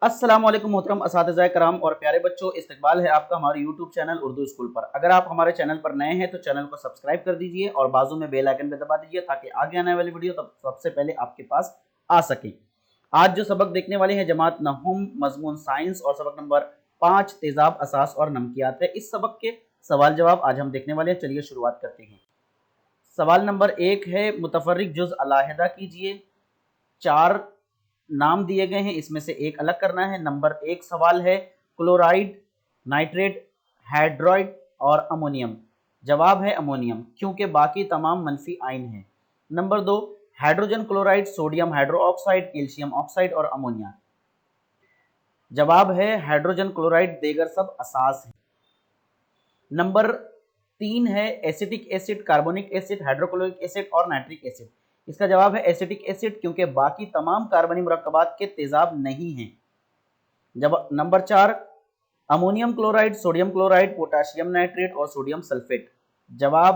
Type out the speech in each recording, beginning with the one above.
अस्सलाम वालेकुम मोहतरम असातिज़ा कराम और प्यारे बच्चों, इस्तकबाल है आपका हमारे यूट्यूब चैनल उर्दू स्कूल पर। अगर आप हमारे चैनल पर नए हैं तो चैनल को सब्सक्राइब कर दीजिए और बाजू में बेल आइकन पे दबा दीजिए ताकि आगे आने वाली वीडियो तब सबसे पहले आपके पास आ सके। आज जो सबक देखने वाले हैं जमात नहुम मजमून साइंस और सबक नंबर 5 तेजाब असास और नमकियात है। इस सबक के सवाल जवाब आज हम देखने वाले हैं। चलिए शुरुआत करते हैं। सवाल नंबर 1 है, मुतफर्रिक जुज़ अलहदा कीजिए। 4 नाम दिए गए हैं, इसमें से एक अलग करना है। नंबर 1 सवाल है, क्लोराइड, नाइट्रेट, हाइड्रोइड और अमोनियम। जवाब है अमोनियम, क्योंकि बाकी तमाम मनफी आयन हैं। Number 2 hydrogen chloride, sodium hydroxide, calcium oxide और अमोनिया। जवाब है हाइड्रोजन क्लोराइड, देगर सब असास है। नंबर 3 है, acetic acid, carbonic acid, hydrochloric acid और नाइट्रिक एसिड। इसका जवाब है एसिटिक एसिड, क्योंकि बाकी तमाम कार्बनी मुरक्कबात के तेजाब नहीं हैं। जब number 4 ammonium chloride, sodium chloride, potassium nitrate और सोडियम सल्फेट। जवाब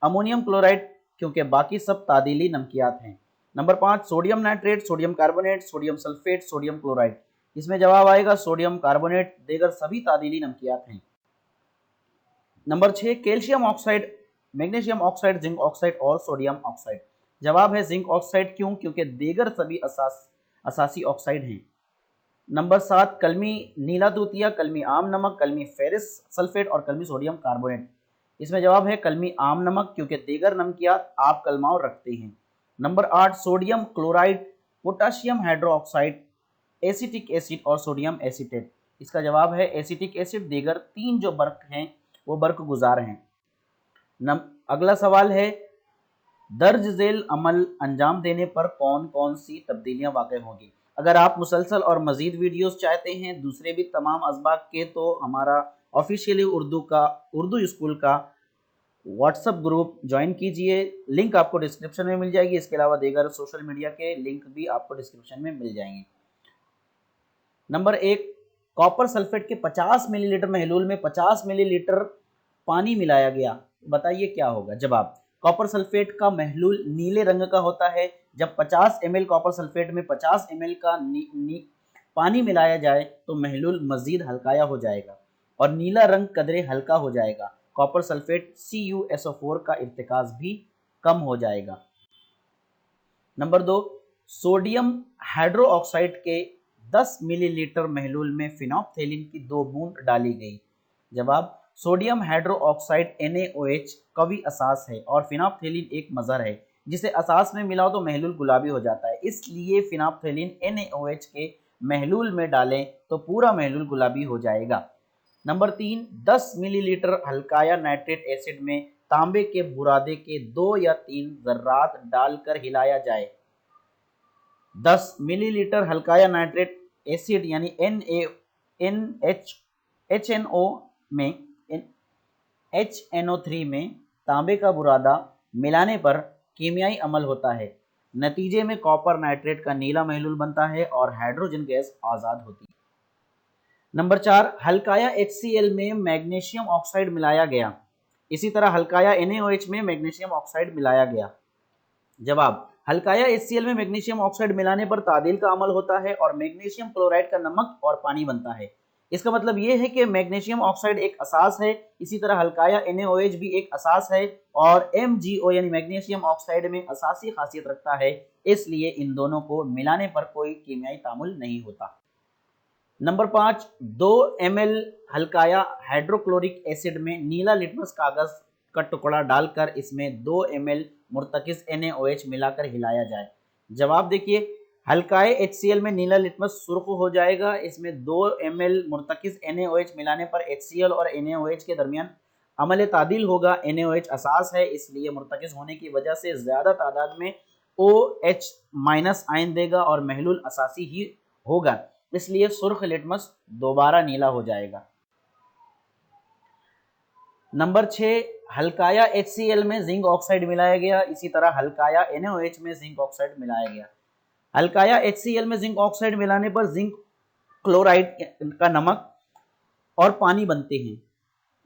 अमोनियम क्लोराइड, क्योंकि बाकी सब तादीली नमकियात हैं। Number 5 sodium nitrate, sodium carbonate, sodium sulphate, sodium chloride. इसमें जवाब आएगा सोडियम कार्बोनेट, देगर सभी तादीली नमकियात हैं। Number 6 calcium oxide, magnesium oxide, zinc oxide और सोडियम ऑक्साइड। जवाब है जिंक ऑक्साइड, क्यों? क्योंकि देगर सभी असासी ऑक्साइड हैं। नंबर 7 कलमी नीला तूतिया, कलमी आम नमक, कलमी फेरस सल्फेट और कलमी सोडियम कार्बोनेट। इसमें जवाब है कलमी आम नमक, क्योंकि देगर नमकियात आप कलमाओ रखते हैं। Number 8 sodium chloride, potassium hydroxide, acetic acid और सोडियम एसीटेट। इसका जवाब है एसिटिक एसिड, देगर 3 जो बर्क हैं वो बर्क गुजार हैं। अगला सवाल है, दर्ज झेल अमल अंजाम देने पर कौन कौन सी तब्दीलियां वाक़ होंगी। अगर आप मुसलसल और मज़ीद वीडियोस चाहते हैं दूसरे भी तमाम असबाक के, तो हमारा ऑफिशियली उर्दू स्कूल का व्हाट्सएप ग्रुप ज्वाइन कीजिए। लिंक आपको डिस्क्रिप्शन में मिल जाएगी। इसके अलावा दीगर सोशल मीडिया के लिंक भी आपको डिस्क्रिप्शन में मिल जाएंगे। नंबर 1 कॉपर सल्फेट के 50 मिलीलीटर महलूल में 50 मिलीलीटर पानी मिलाया गया, बताइए क्या होगा। जवाब कॉपर सल्फेट का महलूल नीले रंग का होता है। जब 50 ml कॉपर सल्फेट में 50 ml का पानी मिलाया जाए तो महलूल मजीद हल्काया हो जाएगा और नीला रंग कदरे हल्का हो जाएगा। कॉपर सल्फेट CuSO4 का इर्तिकाज भी कम हो जाएगा। नंबर 2 सोडियम हाइड्रोक्साइड के 10 मिलीलीटर महलूल में फिनोप्थेलिन की 2 बूंद डाली गई। जवाब सोडियम हाइड्रोक्साइड NaOH कवी असास है और फिनोप्थेलिन एक मज़र है। जिसे असास में मिलाओ तो महलूल गुलाबी हो जाता है, इसलिए फिनोप्थेलिन NaOH के महलूल में डालें तो पूरा महलूल गुलाबी हो जाएगा। नंबर 3 10 मिलीलीटर हल्काया नाइट्रेट एसिड में तांबे के बुरादे के 2 या 3 जर्रात डालकर हिलाया जाए। 10 मिलीलीटर हल्काया नाइट्रेट एसिड यानी HNO3 में तांबे का बुरादा मिलाने पर कीमियाई अमल होता है। नतीजे में कॉपर नाइट्रेट का नीला महलूल बनता है और हाइड्रोजन गैस आज़ाद होती है। नंबर 4 हल्काया HCl में मैग्नीशियम ऑक्साइड मिलाया गया। इसी तरह हल्काया NaOH में मैग्नीशियम ऑक्साइड मिलाया गया। जवाब हल्काया HCl में मैग्नीशियम ऑक्साइड मिलाने पर तादील का अमल होता है और मैग्नीशियम क्लोराइड का नमक और पानी बनता है। इसका मतलब यह है कि मैग्नीशियम ऑक्साइड एक असास है, इसी तरह हल्काया NaOH भी एक असास है और MgO यानी मैग्नीशियम ऑक्साइड में असासी खासियत रखता है, इसलिए इन दोनों को मिलाने पर कोई कीमियाई तामुल नहीं होता। नंबर 5 2 ml हल्काया हाइड्रोक्लोरिक एसिड में नीला लिटमस कागज का टुकड़ा डालकर इसमें 2 ml मुर्तकिज NaOH मिलाकर हिलाया जाए। जवाब देखिए हल्काए HCl में नीला लिटमस सुर्ख हो जाएगा। इसमें 2 ml मुर्तकिज NaOH मिलाने पर HCl और NaOH के दरमियान अमल तादील होगा। NaOH असास है, इसलिए मुर्तकिज होने की वजह से ज्यादा तादाद में OH- आयन देगा और महलूल असासी ही होगा, इसलिए सुर्ख लिटमस दोबारा नीला हो जाएगा। नंबर 6 हल्काया HCl में जिंक ऑक्साइड मिलाया गया। इसी तरह हल्काया NaOH में जिंक ऑक्साइड मिलाया गया। हल्काया HCl में जिंक ऑक्साइड मिलाने पर जिंक क्लोराइड का नमक और पानी बनते हैं।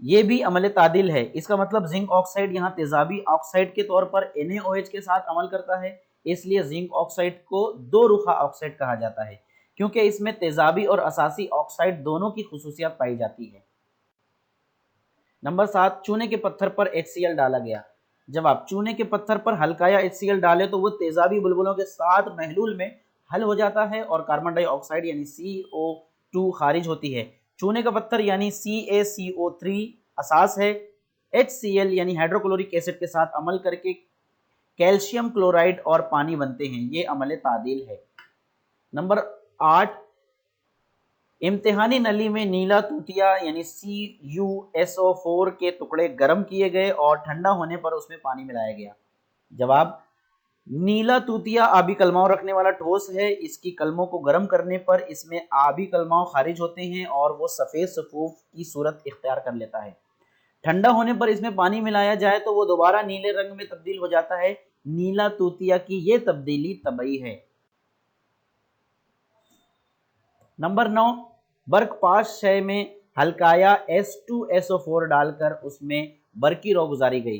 ये भी अमल तादिल है। इसका मतलब जिंक ऑक्साइड यहाँ तेजाबी ऑक्साइड के तौर पर NaOH के साथ अमल करता है, इसलिए जिंक ऑक्साइड को दो रुखा ऑक्साइड कहा जाता है। क्योंकि इसमें तेजाबी और असासी ऑक्साइड दोनों की खुसूसियत पाई जाती है। नंबर 7, चूने के पत्थर पर HCl डाला गया। जब आप चूने के पत्थर पर हल्का या HCl डालें तो वो तेजाबी बुलबुलों के साथ महलूल में हल हो जाता है और कार्बन डाइऑक्साइड यानी CO2 खारिज होती है। चूने का पत्थर यानी CaCO3 असास है। HCl यानी हाइड्रोक्लोरिक एसिड के साथ अमल करके कैल्शियम क्लोराइड और पानी बनते हैं, ये अमल तादील है। नंबर 8, इम्तिहानी नली में नीला तूतिया यानी CuSO4 के टुकड़े गर्म किए गए और ठंडा होने पर उसमें पानी मिलाया गया। जवाब, नीला तूतिया आबी कलमाओं रखने वाला ठोस है। इसकी कलमों को गर्म करने पर इसमें आबी कलमाओं खारिज होते हैं और वो सफ़ेद सफूफ की सूरत इख्तियार कर लेता है। ठंडा होने पर इसमें पानी मिलाया जाए तो वो दोबारा नीले रंग में तब्दील हो जाता है। नीला तूतिया की ये तब्दीली तबई है। नंबर 9, बर्कपाश शय में हल्काया H2SO4 डालकर उसमें बरकी रो गुजारी गई।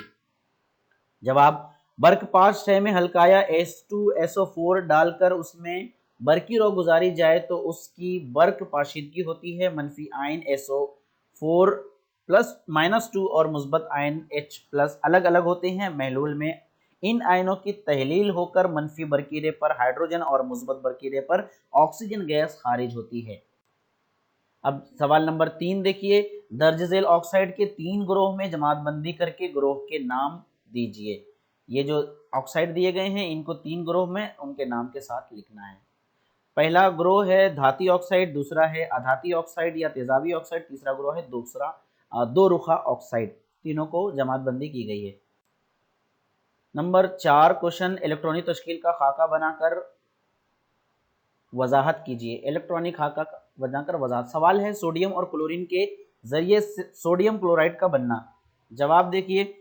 जवाब, बर्कपाश शय में हल्काया H2SO4 डालकर उसमें बरकी रो गुजारी जाए तो उसकी बर्क पाशीदगी होती है। मनफी आयन SO4 प्लस -2 और मुस्बत आयन H प्लस अलग अलग होते हैं महलूल में। इन आयनों की तहलील होकर मनफी बरकीरे पर हाइड्रोजन और मुस्बत बरकीरे पर ऑक्सीजन गैस खारिज होती है। अब सवाल नंबर 3 देखिए, दर्ज झेल ऑक्साइड के 3 ग्रोह में जमात बंदी करके ग्रोह के नाम दीजिए। ये जो ऑक्साइड दिए गए हैं इनको 3 ग्रोह में उनके नाम के साथ लिखना है। पहला ग्रोह है धाती ऑक्साइड, दूसरा है अधाती ऑक्साइड या तेजाबी ऑक्साइड, तीसरा ग्रोह है दो रुखा ऑक्साइड। तीनों को जमात बंदी की गई है। नंबर 4 क्वेश्चन, इलेक्ट्रॉनिक तश्कील का खाका बनाकर वजाहत कीजिए। इलेक्ट्रॉनिक खाका बनाकर वजाहत। सवाल है सोडियम और क्लोरीन के जरिए सोडियम क्लोराइड का बनना। जवाब देखिए,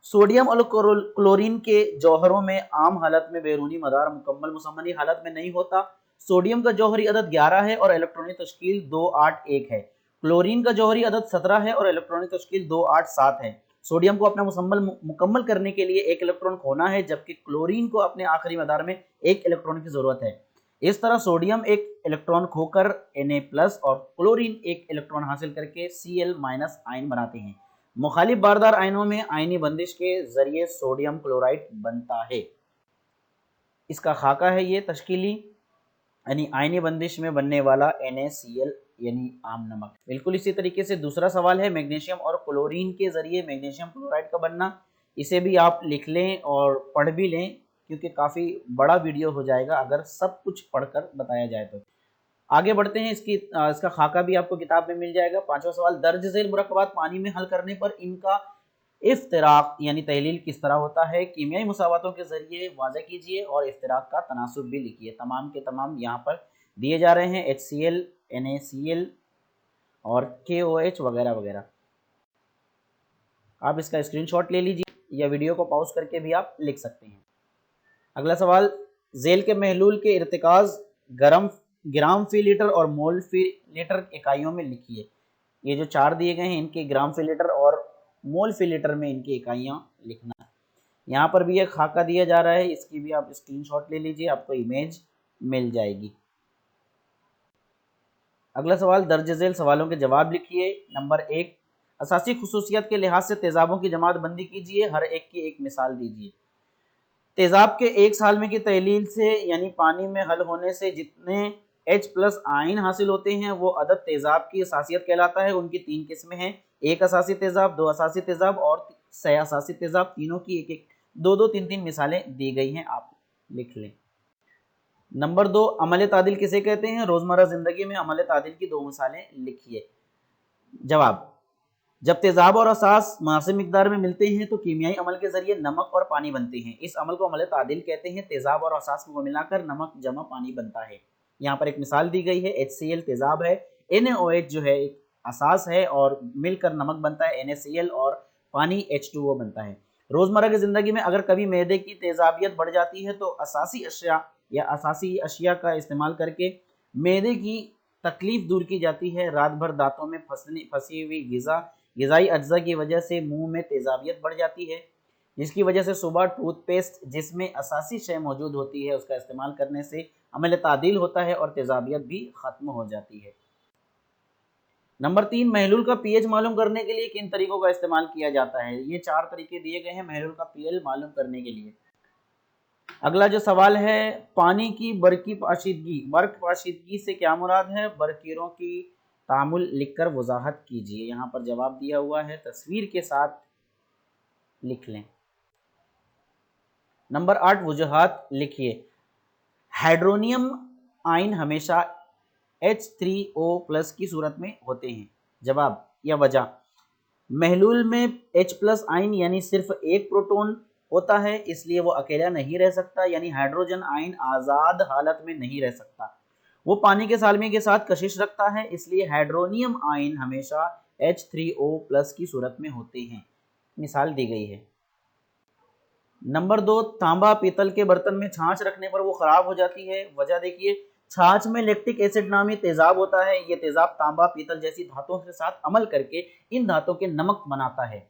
सोडियम और क्लोरीन के जौहरों में आम हालत में बैरूनी मदार मुकम्मल मुसम्मनी हालत में नहीं होता। सोडियम का जौहरी अदद 11 है और इलेक्ट्रॉनिक तश्कील 281 है। क्लोरीन का जौहरी अदद 17 है और इलेक्ट्रॉनिक तश्कील 287 है। सोडियम को अपना मुकम्मल करने के लिए एक इलेक्ट्रॉन खोना है, जबकि क्लोरीन को अपने आखिरी मदार में एक इलेक्ट्रॉन की जरूरत है। इस तरह सोडियम एक इलेक्ट्रॉन खोकर Na+ और क्लोरीन एक इलेक्ट्रॉन हासिल करके Cl- आयन बनाते हैं। मुखालिफ बारदार आयनों में आयनी बंदिश के जरिए सोडियम क्लोराइड बनता है। इसका खाका है ये तश्कीली, यानी आयनी बंदिश में बनने वाला NaCl यानी आम नमक। बिल्कुल इसी तरीके से दूसरा सवाल है मैग्नीशियम और क्लोरीन के जरिए मैग्नीशियम क्लोराइड का बनना। इसे भी आप लिख लें और पढ़ भी लें, क्योंकि काफ़ी बड़ा वीडियो हो जाएगा अगर सब कुछ पढ़कर बताया जाए तो। आगे बढ़ते हैं, इसका खाका भी आपको किताब में मिल जाएगा। पांचवा सवाल, दर्ज झेल मुरक्कबात पानी में हल करने पर इनका इफ्तिराक यानी तहलील किस तरह होता है। कीमियाई मुसावातों के जरिए वाज़ह कीजिए और इफ्तिराक का तनासुब भी लिखिए। तमाम के तमाम यहाँ पर दिए जा रहे हैं, HCl, NaCl और KOH वगैरह वगैरह। आप इसका स्क्रीनशॉट ले लीजिए या वीडियो को पॉज करके भी आप लिख सकते हैं। अगला सवाल, झेल के महलूल के इर्तिकाज ग्राम फी लीटर और मोल फी लीटर इकाइयों में लिखिए। ये जो 4 दिए गए हैं इनके ग्राम फी लीटर और मोल फी लीटर में इनकी इकाइयाँ लिखना है। यहाँ पर भी एक खाका दिया जा रहा है, इसकी भी आप स्क्रीनशॉट ले लीजिए, आपको इमेज मिल जाएगी। अगला सवाल, दर्ज झेल सवालों के जवाब लिखिए। नंबर 1, असासी खुसूसियत के लिहाज से तेजाबों की जमात बंदी कीजिए, हर एक की एक मिसाल दीजिए। तेजाब के एक सालमे की तहलील से यानी पानी में हल होने से जितने H+ आयन हासिल होते हैं वो अदद तेजाब की असासियत कहलाता है। उनकी 3 किस्में हैं, एक असासी तेजाब, 2 असासी तेजाब और 6 असासी तेजाब। तीनों की एक एक 2-2, 3-3 मिसालें दी गई हैं, आप लिख लें। नंबर 2, अमल तादिल किसे कहते हैं। रोजमर्रा जिंदगी में अमल तादिल की 2 मिसालें लिखिए। जवाब, जब तेजाब और असास मुनासिब मिकदार में मिलते हैं तो कीमियाई अमल के जरिए नमक और पानी बनते हैं। इस अमल को अमल तादिल कहते हैं। तेजाब और असास को मिलाकर नमक जमा पानी बनता है। यहाँ पर एक मिसाल दी गई है, HCl तेजाब है, NaOH जो है एक असास है और मिलकर नमक बनता है NaCl और पानी H2O बनता है। रोजमर्रा की जिंदगी में अगर कभी मैदे की तेजाबियत बढ़ जाती है तो असासी अशिया या असासी अशिया का इस्तेमाल करके मैदे की तकलीफ दूर की जाती है। रात भर दांतों में फंसी हुई ग़िज़ाई अज्जा की वजह से मुंह में तेजाबियत बढ़ जाती है, जिसकी वजह से सुबह टूथपेस्ट जिसमें असासी शय मौजूद होती है उसका इस्तेमाल करने से عمل تعدیل ہوتا ہے اور تیزابیت بھی ختم ہو جاتی ہے۔ نمبر 3، محلول کا پی ایچ معلوم کرنے کے لیے کن طریقوں کا استعمال کیا جاتا ہے؟ یہ 4 طریقے دیے گئے ہیں محلول کا پی ایچ معلوم کرنے کے لیے۔ اگلا جو سوال ہے، پانی کی برقی پاشیدگی، برق پاشیدگی سے کیا مراد ہے؟ برقیروں کی تعامل لکھ کر وضاحت کیجیے۔ یہاں پر جواب دیا ہوا ہے، تصویر کے ساتھ لکھ لیں۔ نمبر 8، وجوہات لکھیے۔ ہائیڈرونیم آئن ہمیشہ H3O+ کی صورت میں ہوتے ہیں۔ جواب یا وجہ، محلول میں H+ آئن یعنی صرف ایک پروٹون ہوتا ہے، اس لیے وہ اکیلا نہیں رہ سکتا، یعنی ہائیڈروجن آئن آزاد حالت میں نہیں رہ سکتا، وہ پانی کے سالمی کے ساتھ کشش رکھتا ہے، اس لیے ہائیڈرونیم آئن ہمیشہ H3O+ کی صورت میں ہوتے ہیں۔ مثال دی گئی ہے۔ نمبر 2، تانبا پیتل کے برتن میں چھاچھ رکھنے پر وہ خراب ہو جاتی ہے۔ وجہ دیکھیے، چھاچھ میں لیکٹک ایسڈ نامی تیزاب ہوتا ہے، یہ تیزاب تانبا پیتل جیسی دھاتوں کے ساتھ عمل کر کے ان دھاتوں کے نمک بناتا ہے،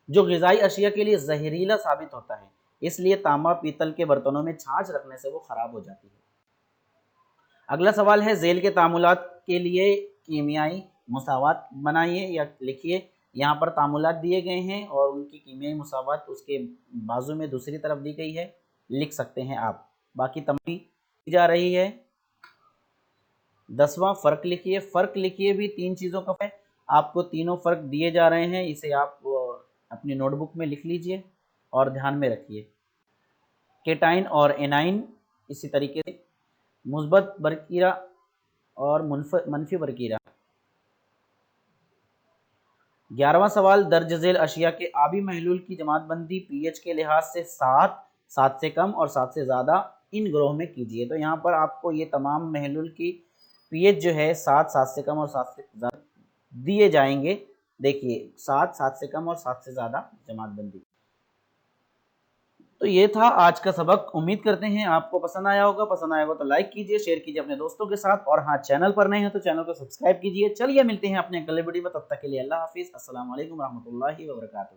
جو غذائی اشیاء کے لیے زہریلا ثابت ہوتا ہے، اس لیے تانبا پیتل کے برتنوں میں چھاچھ رکھنے سے وہ خراب ہو جاتی ہے۔ اگلا سوال ہے، ذیل کے تعاملات کے لیے کیمیائی مساوات بنائیے یا لکھیے۔ یہاں پر تعاملات دیے گئے ہیں اور ان کی کیمیائی مساوات اس کے بازو میں دوسری طرف دی گئی ہے، لکھ سکتے ہیں آپ۔ باقی تمام دی جا رہی ہے۔ 10واں، فرق لکھیے۔ فرق لکھیے بھی 3 چیزوں کا ہے، آپ کو تینوں فرق دیے جا رہے ہیں، اسے آپ اپنی نوٹ بک میں لکھ لیجئے اور دھیان میں رکھیے۔ کیٹائن اور اینائن، اسی طریقے سے مثبت برقیرہ اور منفی برقیرہ۔ 11واں سوال، درج ذیل اشیاء کے آبی محلول کی جماعت بندی پی ایچ کے لحاظ سے 7، 7 سے کم اور 7 سے زیادہ ان گروہ میں کیجیے۔ تو یہاں پر آپ کو یہ تمام محلول کی پی ایچ جو ہے 7، 7 سے کم اور 7 سے زیادہ دیے جائیں گے۔ دیکھیے 7، 7 سے کم اور 7 سے زیادہ جماعت بندی۔ تو یہ تھا آج کا سبق، امید کرتے ہیں آپ کو پسند آیا ہوگا۔ پسند آیا ہوگا تو لائک کیجئے، شیئر کیجئے اپنے دوستوں کے ساتھ، اور ہاں چینل پر نئے ہیں تو چینل کو سبسکرائب کیجئے۔ چلیے ملتے ہیں اپنے اگلے ویڈیو میں، تب تک کے لیے اللہ حافظ، السلام علیکم ورحمۃ اللہ وبرکاتہ۔